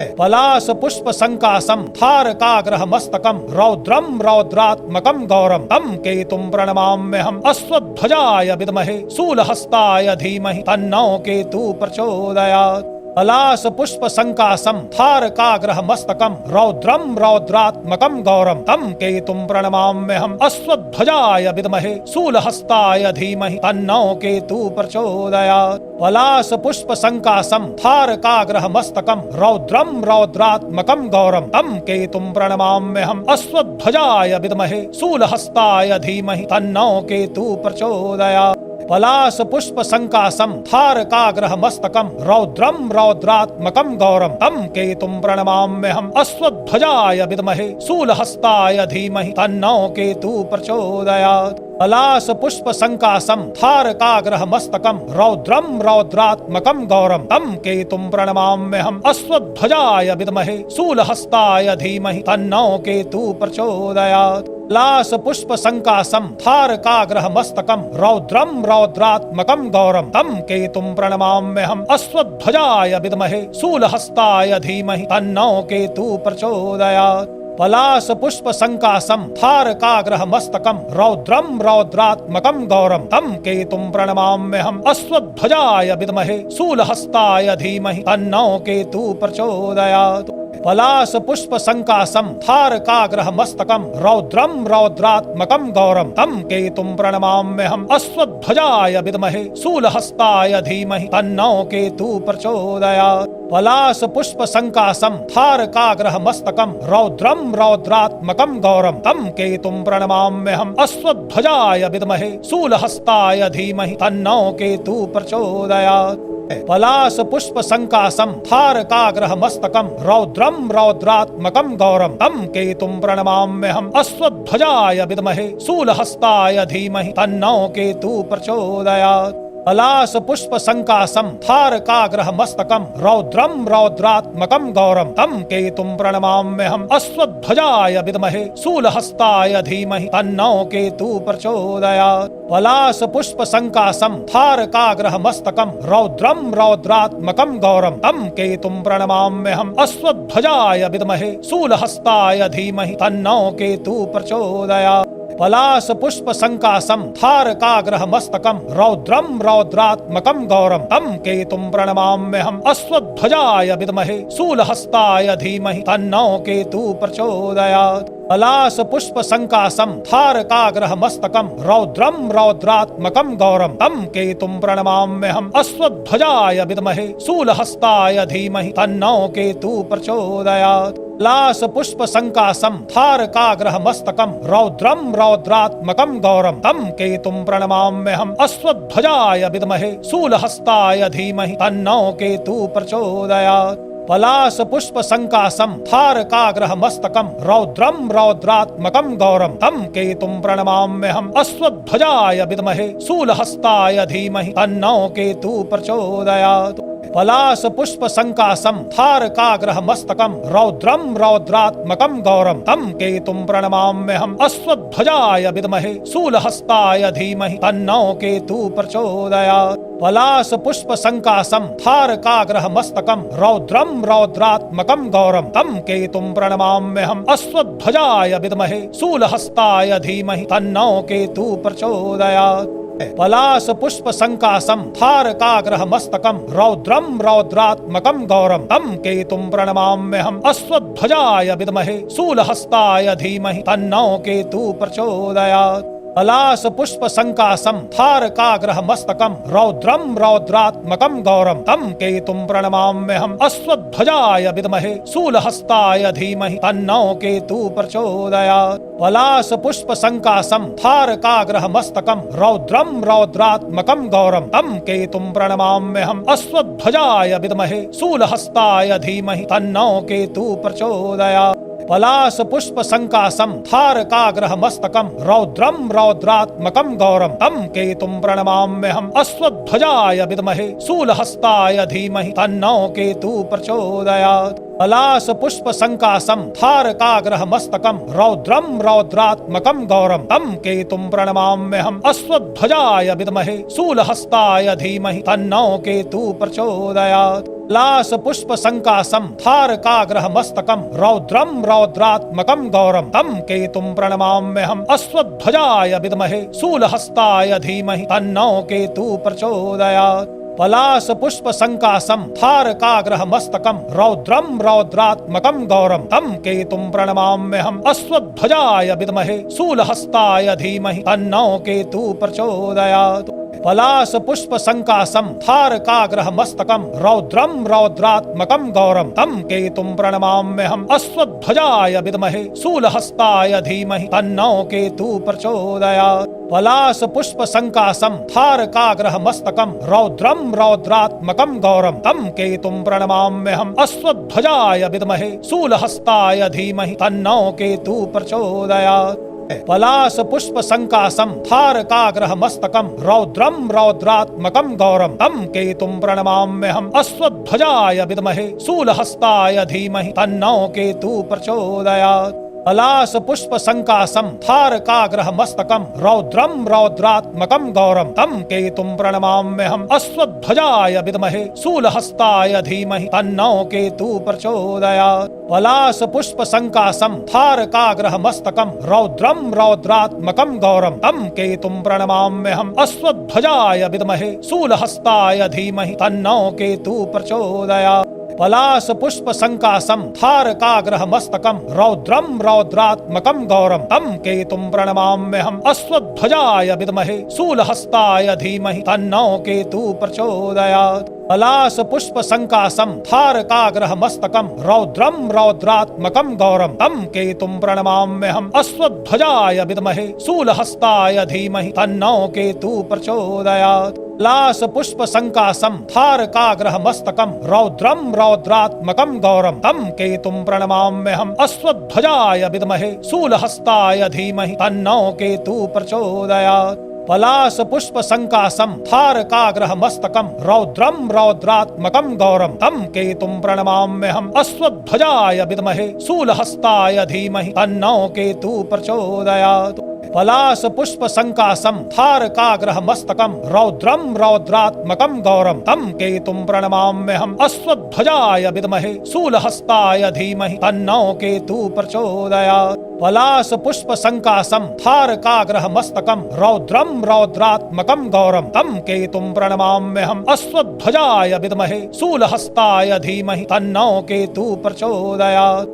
पलाश पुष्प संकाशम थारकाग्रह मस्तकम रौद्रम रौद्रात्मकम गौरम तम केतुम प्रणमाम्यहम् अश्वध्वजाय विद्महे शूलहस्ताय धीमहि तन्नो केतु प्रचोदयात्। पलाश पुष्प संकाशम थारकाग्रह मस्तकम रौद्रम रौद्रात्मकम गौरम तम केतुम प्रणमाम्यहम् अश्वध्वजाय विद्महे शूलहस्ताय धीमहि तन्नो केतु प्रचोदयात्। पलाश पुष्प संकाशम थारकाग्रह मस्तकम रौद्रम रौद्रात्मकम गौरम तम केतुम प्रणमाम्यहम् अश्वध्वजाय विद्महे शूलहस्ताय धीमहि तन्नो केतु प्रचोदयात्। पलाश पुष्प संकाशम थारकाग्रह मस्तकम रौद्रम रौद्रात्मकम गौरम तम केतुम प्रणमाम्यहम् अश्वध्वजाय विद्महे शूलहस्ताय धीमहि तन्नो केतु प्रचोदयात्। पलाश पुष्प संकाशम थारकाग्रह मस्तकम रौद्रम रौद्रात्मकम गौरम तम केतुम प्रणमाम्यहम् अश्वध्वजाय विद्महे शूलहस्ताय धीमहि तन्नो केतु प्रचोदयात्। पलाश पुष्प संकाशम थारकाग्रह मस्तकम रौद्रम रौद्रात्मकम गौरम तम केतुम प्रणमाम्यहम् अश्वध्वजाय विद्महे शूलहस्ताय धीमहि तन्नो केतु प्रचोदयात्। पलाश पुष्प संकाशम थारकाग्रह मस्तकम रौद्रम रौद्रात्मकम गौरम तम केतुम प्रणमाम्यहम् अश्वध्वजाय विद्महे शूलहस्ताय धीमहि तन्नो केतु प्रचोदयात्। पलाश पुष्प संकाशम थारकाग्रह मस्तकम रौद्रम रौद्रात्मकम गौरम तम केतुम प्रणमाम्यहम् अश्वध्वजाय विद्महे शूलहस्ताय धीमहि तन्नो केतु प्रचोदयात्। पलाश पुष्प संकाशम थारकाग्रह मस्तकम रौद्रम रौद्रात्मकम गौरम तम केतुम प्रणमाम्यहम् अश्वध्वजाय विद्महे शूलहस्ताय धीमहि तन्नो केतु प्रचोदयात्। पलाश पुष्प संकाशम थारकाग्रह मस्तकम रौद्रम रौद्रात्मकम गौरम तम केतुम प्रणमाम्यहम् अश्वध्वजाय विद्महे शूलहस्ताय धीमहि तन्नो केतु प्रचोदयात्। पलाश पुष्प संकाशम थारकाग्रह मस्तकम रौद्रम रौद्रात्मकम गौरम तम केतुम प्रणमाम्यहम् अश्वध्वजाय विद्महे शूलहस्ताय धीमहि तन्नो केतु प्रचोदयात्। पलाश पुष्प संकाशम थारकाग्रह मस्तकम रौद्रम रौद्रात्मकम गौरम तम केतुम प्रणमाम्यहम् अश्वध्वजाय विद्महे शूलहस्ताय धीमहि तन्नो केतु प्रचोदयात्। पलाश पुष्प संकाशम थारकाग्रह मस्तकम रौद्रम रौद्रात्मकम गौरम तम केतुम प्रणमाम्यहम् अश्वध्वजाय विद्महे शूलहस्ताय धीमहि तन्नो केतु प्रचोदयात्। पलाश पुष्प संकाशम थारकाग्रह मस्तकम रौद्रम रौद्रात्मकम गौरम तम केतुम प्रणमाम्यहम् अश्वध्वजाय विद्महे शूलहस्ताय धीमहि तन्नो केतु प्रचोदयात्। पलाश पुष्प संकाशम थारकाग्रह मस्तकम रौद्रम रौद्रात्मकम गौरम तम केतुम प्रणमाम्यहम् अश्वध्वजाय विद्महे शूलहस्ताय धीमहि तन्नो केतु प्रचोदयात्। पलाश पुष्प संकाशम थारकाग्रह मस्तकम रौद्रम रौद्रात्मकम गौरम तम केतुम प्रणमाम्यहम् अश्वध्वजाय विद्महे शूलहस्ताय धीमहि तन्नो केतु प्रचोदयात्। पलाश पुष्प संकाशम थारकाग्रह मस्तकम रौद्रम रौद्रात्मकम गौरम तम केतुम प्रणमाम्यहम् अश्वध्वजाय विद्महे शूलहस्ताय धीमहि तन्नो केतु प्रचोदयात्। पलाश पुष्प संकाशम थारकाग्रह मस्तकम रौद्रम रौद्रात्मकम गौरम तम केतुम प्रणमाम्यहम् अश्वध्वजाय विद्महे शूलहस्ताय धीमहि तन्नो केतु प्रचोदयात्। पलाश पुष्प संकाशम थारकाग्रह मस्तकम रौद्रम रौद्रात्मकम गौरम तम केतुम प्रणमाम्यहम् अश्वध्वजाय विद्महे शूलहस्ताय धीमहि तन्नो केतु प्रचोदयात्। पलाश पुष्प संकाशम थारकाग्रह मस्तकम रौद्रम रौद्रात्मकम गौरम तम केतुम प्रणमाम्यहम् अश्वध्वजाय विद्महे शूलहस्ताय धीमहि तन्नो केतु प्रचोदयात्। पलाश पुष्प संकाशम थारकाग्रह मस्तकम रौद्रम रौद्रात्मकम गौरम तम केतुम प्रणमाम्यहम् अश्वध्वजाय विद्महे शूलहस्ताय धीमहि तन्नो केतु प्रचोदयात्। पलाश पुष्प संकाशम थारकाग्रह मस्तकम रौद्रम रौद्रात्मकम गौरम तम केतुम प्रणमाम्यहम् अश्वध्वजाय विद्महे शूलहस्ताय धीमहि तन्नो केतु प्रचोदयात्। पलाश पुष्प संकाशम थारकाग्रह मस्तकम रौद्रम रौद्रात्मकम गौरम तम केतुम प्रणमाम्यहम् अश्वध्वजाय विद्महे शूलहस्ताय धीमहि तन्नो केतु प्रचोदयात्। लास पुष्प संकासम थारकाग्रह मस्तकम रौद्रम रौद्रात्मकम गौरम तम केतुम प्रणमाम्यहम् अश्वध्वजाय विद्महे शूलहस्ताय धीमहि तन्नो केतु प्रचोदयात्। पलाश पुष्प संकासम थारकाग्रह मस्तकम रौद्रम रौद्रात्मकम गौरम तम केतुम प्रणमाम्यहम् अश्वध्वजाय विद्महे शूलहस्ताय धीमहि तन्नो केतु प्रचोदयात्। पलाश पुष्प संकासम थारकाग्रह मस्तकम रौद्रम रौद्रात्मकम गौरम तम केतुम प्रणमाम्यहम् अश्वध्वजाय विद्महे शूलहस्ताय धीमहि तन्नो केतु प्रचोदयात्। पलाश पुष्प संकासम थारकाग्रह मस्तकम रौद्रम रौद्रात्मकम गौरम तम केतुम प्रणमाम्यहम् अश्वध्वजाय विद्महे शूलहस्ताय धीमहि तन्नो केतु प्रचोदयात्। पलाश पुष्प संकासम थारकाग्रह मस्तकम रौद्रम रौद्रात्मकम गौरम तम केतुम प्रणमाम्यहम् अश्वध्वजाय विद्महे शूलहस्ताय धीमहि तन्नो केतु प्रचोदयात्। पलाश पुष्प संकासम थारकाग्रह मस्तकम रौद्रम रौद्रात्मकम गौरम तम केतुम प्रणमाम्यहम् अश्वध्वजाय विद्महे शूलहस्ताय धीमहि तन्नो केतु प्रचोदयात्। पलाश पुष्प संकासम थारकाग्रह मस्तकम रौद्रम रौद्रात्मकम गौरम तम केतुम प्रणमाम्यहम् अश्वध्वजाय विद्महे शूलहस्ताय धीमहि तन्नो केतु प्रचोदयात्। पलाश पुष्प संकासम थारकाग्रह मस्तकम रौद्रम रौद्रात्मकम गौरम तम केतुम प्रणमाम्यहम् अश्वध्वजाय विद्महे शूलहस्ताय धीमहि तन्नो केतु प्रचोदयात्। पलाश पुष्प संकासम थारकाग्रह मस्तकम रौद्रम रौद्रात्मकम गौरम तम केतुम प्रणमाम्यहम् अश्वध्वजाय विद्महे शूलहस्ताय धीमहि तन्नो केतु प्रचोदयात्। लाश पुष्प संकासम थारकाग्रह मस्तकम रौद्रम रौद्रात्मकम गौरम तम केतुम प्रणमाम्यहम् अश्वध्वजाय विद्महे शूलहस्ताय धीमहि तन्नो केतु प्रचोदयात्। पलाश पुष्प संकासम थारकाग्रह मस्तकम रौद्रम रौद्रात्मकम गौरम तम केतुम प्रणमाम्यहम् अश्वध्वजाय विद्महे शूलहस्ताय धीमहि तन्नो केतु प्रचोदयात्। पलाश पुष्प संकासम थारकाग्रह मस्तकम रौद्रम रौद्रात्मकम गौरम तम केतुम प्रणमाम्यहम् अश्वध्वजाय विद्महे शूलहस्ताय धीमहि तन्नो केतु प्रचोदयात्। पलाश पुष्प संकासम थारकाग्रह मस्तकम रौद्रम रौद्रात्मकम गौरम तम केतुम प्रणमाम्यहम् अश्वध्वजाय विद्महे शूलहस्ताय धीमहि तन्नो केतु प्रचोदयात्।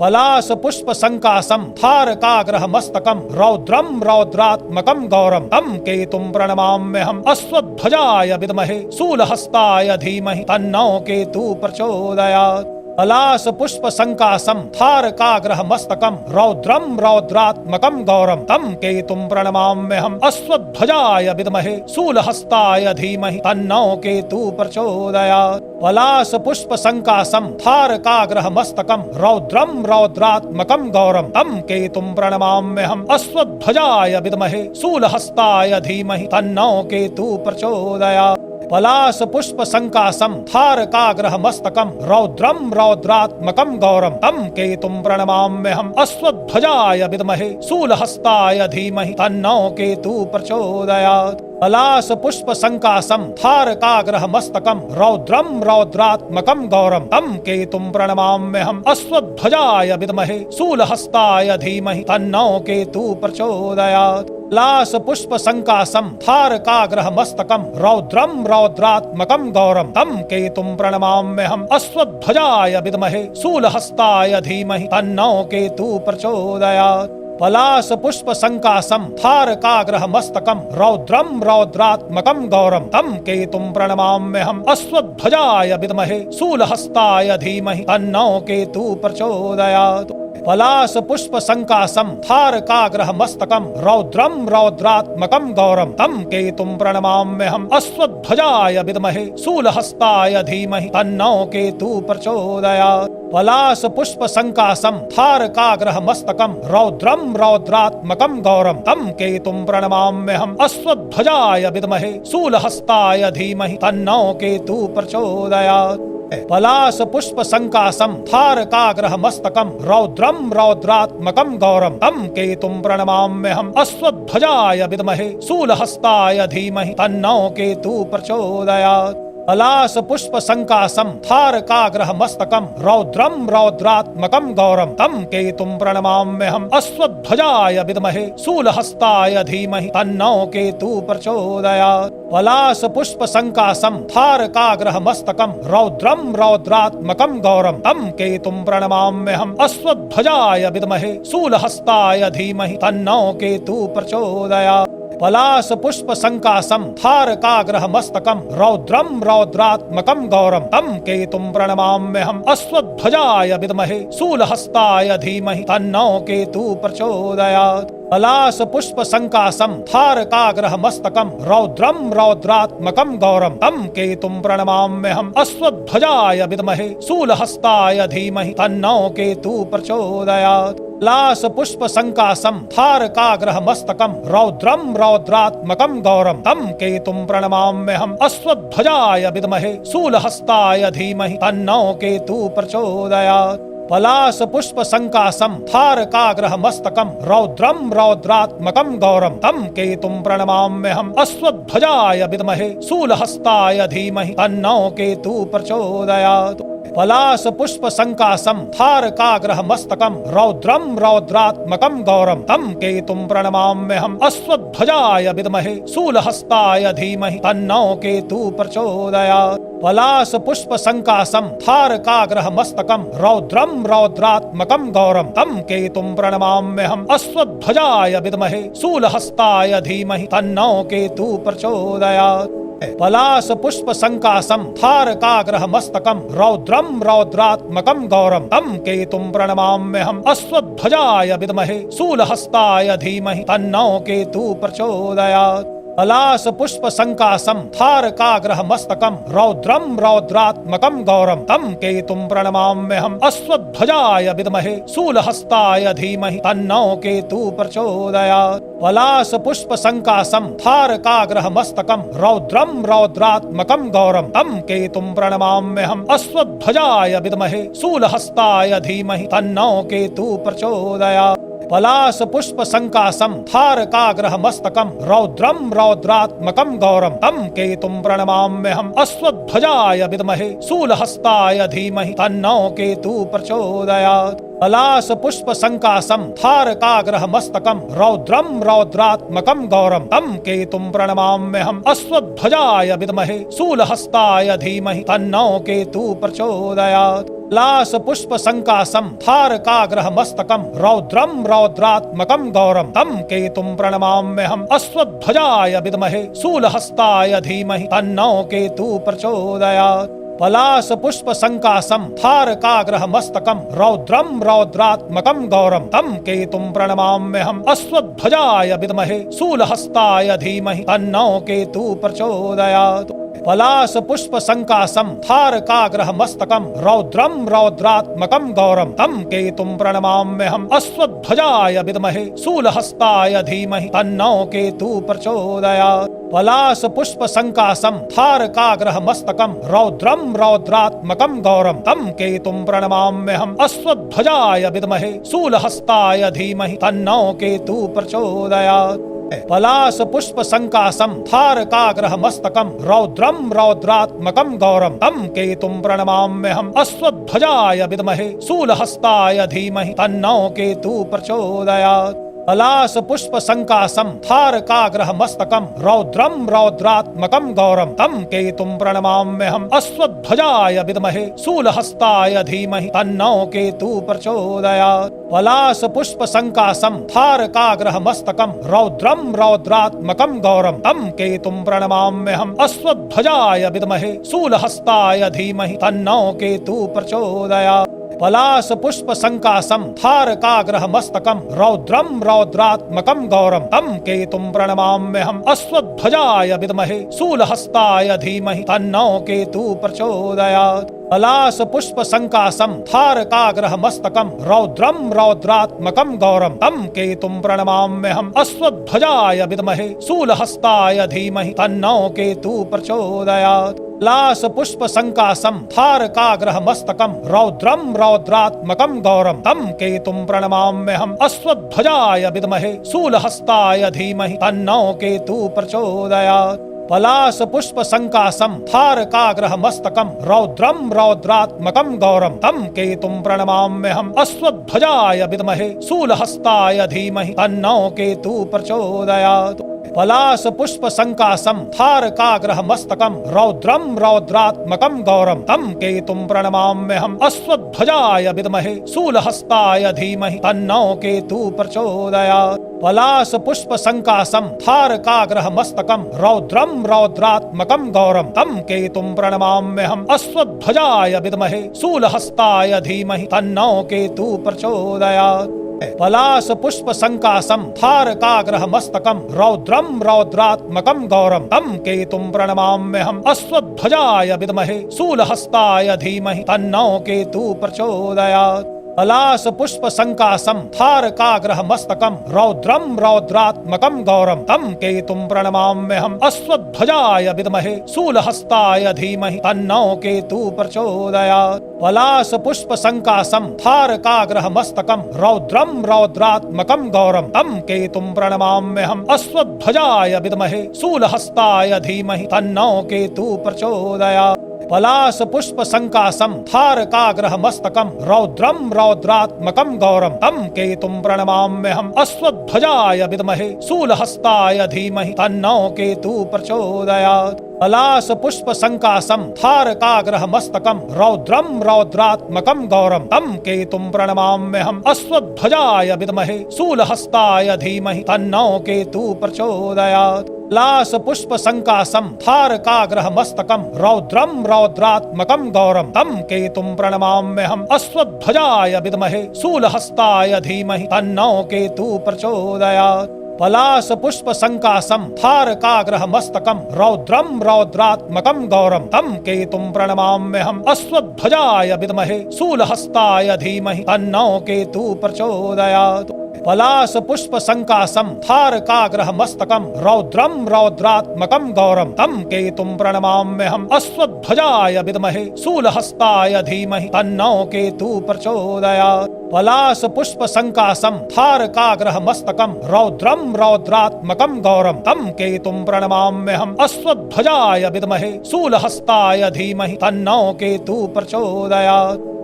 पलाश पुष्प संकासम थारकाग्रह मस्तकम रौद्रम रौद्रात्मकम गौरम तम केतुम प्रणमाम्यहम् अश्वध्वजाय विद्महे शूलहस्ताय धीमहि तन्नो केतु प्रचोदयात्। पलाश पुष्प संकासम थारकाग्रह मस्तकम रौद्रम रौद्रात्मकम गौरम तम केतुम प्रणमाम्यहम् अश्वध्वजाय विद्महे शूलहस्ताय धीमहि तन्नो केतु प्रचोदयात्। पलाश पुष्प संकासम थारकाग्रह मस्तकम रौद्रम रौद्रात्मकम गौरम तम केतुम प्रणमाम्यहम् अश्वध्वजाय विद्महे शूलहस्ताय धीमहि तन्नो केतु प्रचोदयात्। पलाश पुष्प संकासम थारकाग्रह मस्तकम रौद्रम रौद्रात्मकम गौरम तम केतुम प्रणमाम्यहम् अश्वध्वजाय विद्महे शूलहस्ताय धीमहि तन्नो केतु प्रचोदयात्। पलाश पुष्प संकासम थारकाग्रह मस्तकम रौद्रम रौद्रात्मकम गौरम तम केतुम प्रणमाम्यहम् अश्वध्वजाय विद्महे शूलहस्ताय धीमहि तन्नो केतु प्रचोदयात्। लाश पुष्प संकासम थारकाग्रह मस्तकम रौद्रम रौद्रात्मकम गौरम तम केतुम प्रणमाम्यहम् अश्वध्वजाय विद्महे शूलहस्ताय धीमहि तन्नो केतु प्रचोदयात्। पलाश पुष्प संकासम थारकाग्रह मस्तकम रौद्रम रौद्रात्मकम गौरम तम केतुम प्रणमाम्यहम् अश्वध्वजाय विद्महे शूलहस्ताय धीमहि तन्नो केतु प्रचोदयात्। पलाश पुष्प संकासम थारकाग्रह मस्तकम रौद्रम रौद्रात्मकम गौरम तम केतुम प्रणमाम्यहम् अश्वध्वजाय विद्महे शूलहस्ताय धीमहि तन्नो केतु प्रचोदयात्। पलाश पुष्प संकासम थारकाग्रह मस्तकम रौद्रम रौद्रात्मकम गौरम तम केतुम प्रणमाम्यहम् अश्वध्वजाय विद्महे शूलहस्ताय धीमहि तन्नो केतु प्रचोदयात्। पलाश पुष्प संकासम थारकाग्रह मस्तकम रौद्रम रौद्रात्मकम गौरम तम केतुम प्रणमाम्यहम् अश्वध्वजाय विद्महे शूलहस्ताय धीमहि तन्नो केतु प्रचोदयात्। पलाश पुष्प संकाशम थारकाग्रह मस्तकम रौद्रम रौद्रात्मकम गौरम तम केतुम प्रणमाम्यहम् अश्वध्वजाय विद्महे शूलहस्ताय धीमहि तन्नो केतु प्रचोदयात्। पलाश पुष्प संकाशम थारकाग्रह मस्तकम रौद्रम रौद्रात्मकम गौरम तम केतुम प्रणमाम्यहम् अश्वध्वजाय विद्महे शूलहस्ताय धीमहि तन्नो केतु प्रचोदयात्। पलाश पुष्प संकाशम थारकाग्रह मस्तकम रौद्रम रौद्रात्मकम गौरम तम केतुम प्रणमाम्यहम् अश्वध्वजाय विद्महे शूलहस्ताय धीमहि तन्नो केतु प्रचोदयात्। पलाश पुष्प संकाशम थारकाग्रह मस्तकम रौद्रम रौद्रात्मकम गौरम तम केतुम प्रणमाम्यहम् अश्वध्वजाय विद्महे शूलहस्ताय धीमहि तन्नो केतु प्रचोदयात्। पलाश पुष्प संकाशम थारकाग्रह मस्तकम रौद्रम रौद्रात्मकम गौरम तम केतुम प्रणमाम्यहम् अश्वध्वजाय विद्महे शूलहस्ताय धीमहि तन्नो केतु प्रचोदयात्। पलाश पुष्प संकाशम थारकाग्रह मस्तकम रौद्रम रौद्रात्मकम गौरम तम केतुम प्रणमाम्यहम् अश्वध्वजाय विद्महे शूलहस्ताय धीमहि तन्नो केतु प्रचोदयात्। पलाश पुष्प संकाशम थारकाग्रह मस्तकम रौद्रम रौद्रात्मकम गौरम तम केतुम प्रणमाम्यहम् अश्वध्वजाय विद्महे शूलहस्ताय धीमहि तन्नो केतु प्रचोदयात्। पलाश पुष्प संकाशम थारकाग्रह मस्तकम रौद्रम रौद्रात्मकम गौरम तम केतुम प्रणमाम्यहम् अश्वध्वजाय विद्महे शूलहस्ताय धीमहि तन्नो केतु प्रचोदयात्। पलाश पुष्प संकाशम थारकाग्रह मस्तकम रौद्रम रौद्रात्मकम गौरम तम केतुम प्रणमाम्यहम् अश्वध्वजाय विद्महे शूलहस्ताय धीमहि तन्नो केतु प्रचोदयात्। पलाश पुष्प संकाशम थारकाग्रह मस्तकम रौद्रम रौद्रात्मकम गौरम तम केतुम प्रणमाम्यहम् अश्वध्वजाय विद्महे शूलहस्ताय धीमहि तन्नो केतु प्रचोदयात्। पलाश पुष्प संकाशम थारकाग्रह मस्तकम रौद्रम रौद्रात्मकम गौरम तम केतुम प्रणमाम्यहम् अश्वध्वजाय विद्महे शूलहस्ताय धीमहि तन्नो केतु प्रचोदयात्। पलाश पुष्प संकाशम थारकाग्रह मस्तकम रौद्रम रौद्रात्मकम गौरम तम केतुम प्रणमाम्यहम् अश्वध्वजाय विद्महे शूलहस्ताय धीमहि तन्नो केतु प्रचोदयात्। पलाश पुष्प संकाशम थारकाग्रह मस्तकम रौद्रम रौद्रात्मकम गौरम तम केतुम प्रणमाम्यहम् अश्वध्वजाय विद्महे शूलहस्ताय धीमहि तन्नो केतु प्रचोदयात्। पलाश पुष्प संकाशम थारकाग्रह मस्तकम रौद्रम रौद्रात्मकम गौरम तम केतुम प्रणमाम्यहम् अश्वध्वजाय विद्महे शूलहस्ताय धीमहि तन्नो केतु प्रचोदयात्। पलाश पुष्प संकाशम थारकाग्रह मस्तकम रौद्रम रौद्रात्मकम गौरम तम केतुम प्रणमाम्यहम् अश्वध्वजाय विद्महे शूलहस्ताय धीमहि तन्नो केतु प्रचोदयात्। पलाश पुष्प संकाशम थारकाग्रह मस्तकम रौद्रम रौद्रात्मकम गौरम तम केतुम प्रणमाम्यहम् अश्वध्वजाय विद्महे शूलहस्ताय धीमहि तन्नो केतु प्रचोदयात्। पलाश पुष्प संकाशम थारकाग्रह मस्तकम रौद्रम रौद्रात्मकम गौरम तम केतुम प्रणमाम्यहम् अश्वध्वजाय विद्महे शूलहस्ताय धीमहि तन्नो केतु प्रचोदयात्। पलाश पुष्प संकाशम थारकाग्रह मस्तकम रौद्रम रौद्रात्मकम गौरम तम केतुम प्रणमाम्यहम् अश्वध्वजाय विद्महे शूलहस्ताय धीमहि तन्नो केतु प्रचोदयात्। पलाश पुष्प संकाशम थारकाग्रह मस्तकम रौद्रम रौद्रात्मकम गौरम तम केतुम प्रणमाम्यहम् अश्वध्वजाय विद्महे शूलहस्ताय धीमहि तन्नो केतु प्रचोदयात्। पलाश पुष्प संकाशम थारकाग्रह मस्तकम रौद्रम रौद्रात्मकम गौरम तम केतुम प्रणमाम्यहम् अश्वध्वजाय विद्महे शूलहस्ताय धीमहि तन्नो केतु प्रचोदयात्। पलाश पुष्प संकाशम थारकाग्रह मस्तकम रौद्रम रौद्रात्मकम गौरम तम केतुम प्रणमाम्यहम् अश्वध्वजाय विद्महे शूलहस्ताय धीमहि तन्नो केतु प्रचोदयात्। पलाश पुष्प संकाशम थारकाग्रह मस्तकम रौद्रम रौद्रात्मकम गौरम तम केतुम प्रणमाम्यहम् अश्वध्वजाय विद्महे शूलहस्ताय धीमहि तन्नो केतु प्रचोदयात्। पलाश पुष्प संकाशम थारकाग्रह मस्तकम रौद्रम रौद्रात्मकम गौरम तम केतुम प्रणमाम्यहम् अश्वध्वजाय विद्महे शूलहस्ताय धीमहि तन्नो केतु प्रचोदयात्। पलाश पुष्प संकाशम थारकाग्रह मस्तकम रौद्रम रौद्रात्मकम गौरम तम केतुम प्रणमाम्यहम् अश्वध्वजाय विद्महे शूलहस्ताय धीमहि तन्नो केतु प्रचोदयात्। पलाश पुष्प संकाशम थारकाग्रह मस्तकम रौद्रम रौद्रात्मकम गौरम तम केतुम प्रणमाम्यहम् अश्वध्वजाय विद्महे शूलहस्ताय धीमहि तन्नो केतु प्रचोदयात्। पलाश पुष्प संकाशम थारकाग्रह मस्तकम रौद्रम रौद्रात्मकम गौरम तम केतुम प्रणमाम्यहम् अश्वध्वजाय विद्महे शूलहस्ताय धीमहि तन्नो केतु प्रचोदयात्। पलाश पुष्प संकाशम थारकाग्रह मस्तकम रौद्रम रौद्रात्मकम गौरम तम केतुम प्रणमाम्यहम् अश्वध्वजाय विद्महे शूलहस्ताय धीमहि तन्नो केतु प्रचोदयात्। पलाश पुष्प संकाशम थारकाग्रह मस्तकम रौद्रम रौद्रात्मकम गौरम तम केतुम प्रणमाम्यहम् अश्वध्वजाय विद्महे शूलहस्ताय धीमहि तन्नो केतु प्रचोदयात्। पलाश पुष्प संकाशम थारकाग्रह मस्तकम रौद्रम रौद्रात्मकम गौरम तम केतुम प्रणमाम्यहम् अश्वध्वजाय विद्महे शूलहस्ताय धीमहि तन्नो केतु प्रचोदयात्। पलाश पुष्प संकाशम थारकाग्रह मस्तकम रौद्रम रौद्रात्मकम गौरम तम केतुम प्रणमाम्यहम् अश्वध्वजाय विद्महे शूलहस्ताय धीमहि तन्नो केतु प्रचोदयात्। पलाश पुष्प संकाशम थारकाग्रह मस्तकम रौद्रम रौद्रात्मकम गौरम तम केतुम प्रणमाम्यहम् अश्वध्वजाय विद्महे शूलहस्ताय धीमहि तन्नो केतु प्रचोदयात्। पलाश पुष्प संकाशम थारकाग्रह मस्तकम रौद्रम रौद्रात्मकम गौरम तम केतुम प्रणमाम्यहम् अश्वध्वजाय विद्महे शूलहस्ताय धीमहि तन्नो केतु प्रचोदयात्। पलाश पुष्प संकाशम थारकाग्रह मस्तकम रौद्रम रौद्रात्मकम गौरम तम केतुम प्रणमाम्यहम् अश्वध्वजाय विद्महे शूलहस्ताय धीमहि तन्नो केतु प्रचोदयात्। पलाश पुष्प संकाशम थारकाग्रह मस्तकम रौद्रम रौद्रात्मकम गौरम तम केतुम प्रणमाम्यहम् अश्वध्वजाय विद्महे शूलहस्ताय धीमहि तन्नो केतु प्रचोदयात्। पलाश पुष्प संकाशम थारकाग्रह मस्तकम रौद्रम रौद्रात्मकम गौरम तम केतुम प्रणमाम्यहम् अश्वध्वजाय विद्महे शूलहस्ताय धीमहि तन्नो केतु प्रचोदयात्।